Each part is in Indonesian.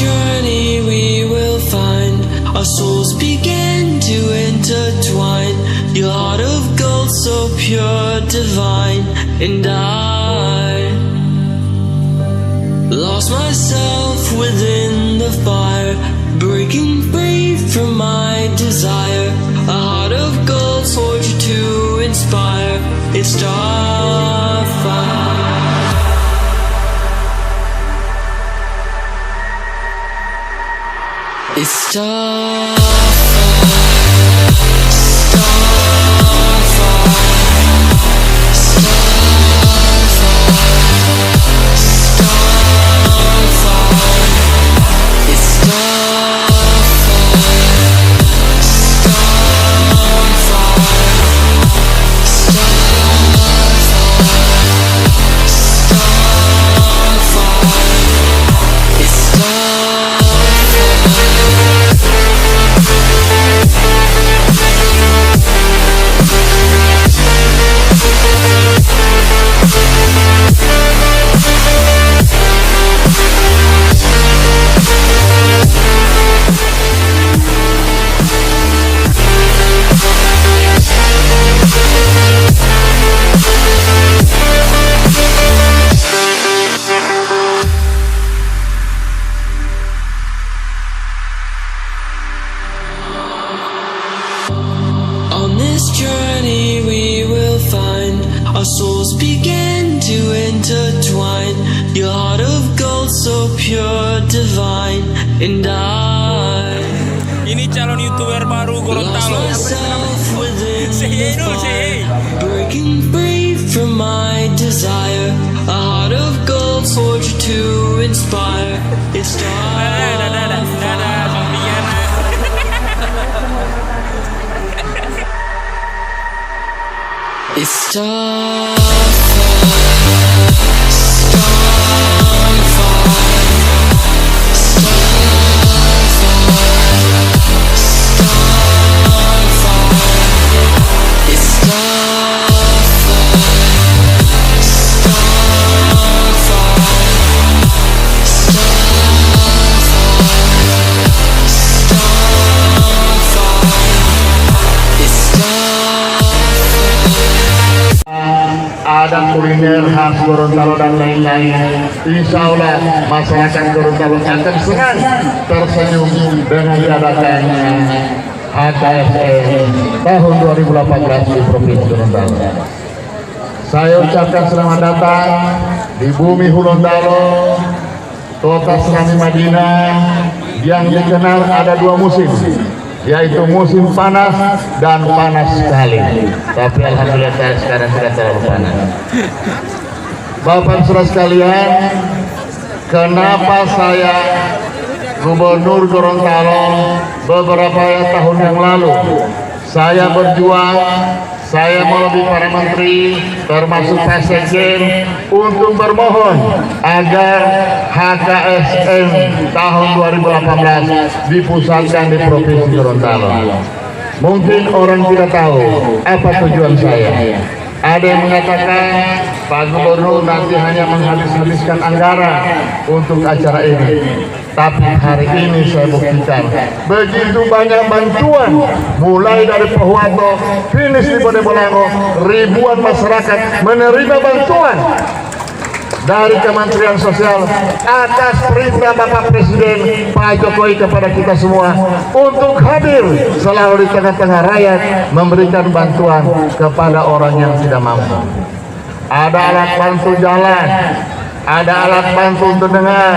journey we will find our souls begin to intertwine. Your heart of gold, so pure, divine, and I lost myself within the fire, breaking free from my desire. A heart of gold, forged to inspire. It's Starfire. It's Starfire. On this journey we will find our souls begin to intertwine. Your heart of gold, so pure, divine, and I Ini calon youtuber baru lost Gorontalo. myself within Say hey the dulu, say hey. fire, breaking free from my desire. A heart of gold, forged to inspire. It's Dadah, Sofian. It's Starfire. Ada kuliner khas Gorontalo dan lain-lain. Insya Allah masyarakat Gorontalo akan senang tersenyum dengan diadakannya HKSN tahun 2018 di Provinsi Gorontalo. Saya ucapkan selamat datang di bumi Gorontalo, kota Serami Madinah yang dikenal ada dua musim, yaitu musim panas dan panas sekali. Tapi alhamdulillah sekarang tidak terlalu panas. Bapak Saudara sekalian, kenapa saya Gubernur Gorontalo beberapa tahun yang lalu saya berjuang, saya melobi para menteri termasuk Pak Sekjen untuk bermohon agar HKSN tahun 2018 dipusatkan di Provinsi Gorontalo. Mungkin orang tidak tahu apa tujuan saya. Ada yang mengatakan Pak Gubernur nanti hanya menghabis-habiskan anggaran untuk acara ini. Tapi hari ini saya buktikan begitu banyak bantuan, mulai dari Pohuwato, finish di Bodebolango, ribuan masyarakat menerima bantuan dari Kementerian Sosial atas perintah Bapak Presiden Pak Jokowi kepada kita semua untuk hadir selalu di tengah-tengah rakyat memberikan bantuan kepada orang yang tidak mampu. Ada alat bantu jalan, ada alat bantu untuk dengar,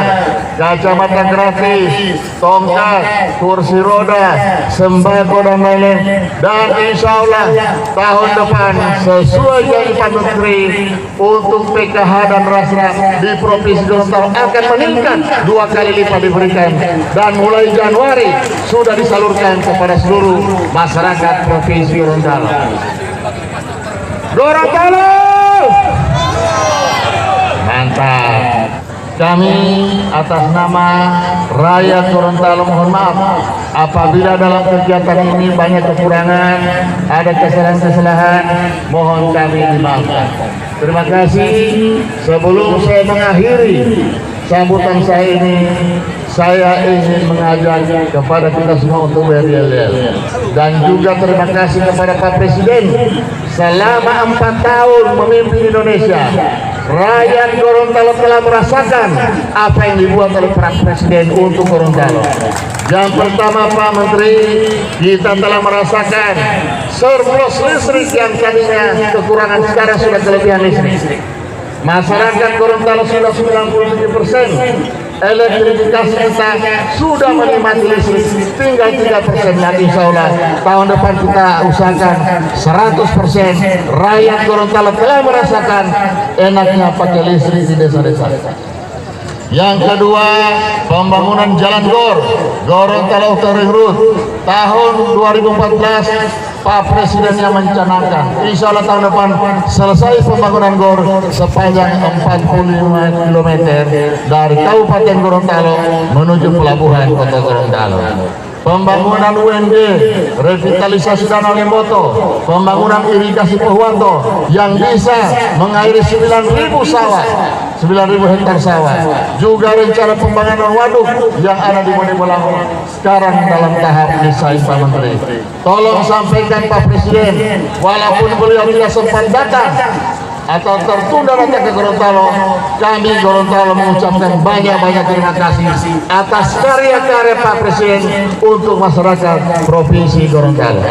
kacamata gratis, tongkat, kursi roda, sembako dan lain-lain. Dan insya Allah tahun depan sesuai janji Pak Menteri untuk PKH dan Rasra di Provinsi Gorontalo akan meningkat 2 kali lipat diberikan, dan mulai Januari sudah disalurkan kepada seluruh masyarakat Provinsi Gorontalo. Gorontalo! Mantap. Kami atas nama rakyat Gorontalo mohon maaf apabila dalam kegiatan ini banyak kekurangan, ada kesalahan-kesalahan, mohon kami dimaafkan. Terima kasih. Sebelum saya mengakhiri sambutan saya ini, saya ingin mengajak kepada kita semua untuk beryel-yel, dan juga terima kasih kepada Pak Presiden selama 4 tahun memimpin Indonesia. Rakyat Gorontalo telah merasakan apa yang dibuat oleh Pak Presiden untuk Gorontalo. Yang pertama, Pak Menteri, kita telah merasakan surplus listrik yang tadinya kekurangan, sekarang sudah kelebihan listrik. Masyarakat Gorontalo sudah 97%. Elektrifikasi kita sudah menikmati listrik, tinggal 3% lagi. Insya Allah tahun depan kita usahakan 100%. Rakyat Gorontalo telah merasakan enaknya pakai listrik di desa-desa. Yang kedua, pembangunan jalan GOR Gorontalo Outer Ring Road tahun 2014 Pak Presiden yang mencanangkan. Insya Allah tahun depan selesai pembangunan GOR sepanjang 45 km dari Kabupaten Gorontalo menuju Pelabuhan Kota Gorontalo. Pembangunan UNG, revitalisasi Danau Limboto, pembangunan irigasi Pohuwanto yang bisa mengairi 9.000 sawah, 9.000 hektar sawah. Juga rencana pembangunan waduk yang ada di Bonegolango sekarang dalam tahap desain, Pak Menteri. Tolong sampaikan Pak Presiden, walaupun beliau tidak sempat datang atau tertunda datang ke Gorontalo, kami Gorontalo mengucapkan banyak-banyak terima kasih atas karya-karya Pak Presiden untuk masyarakat Provinsi Gorontalo.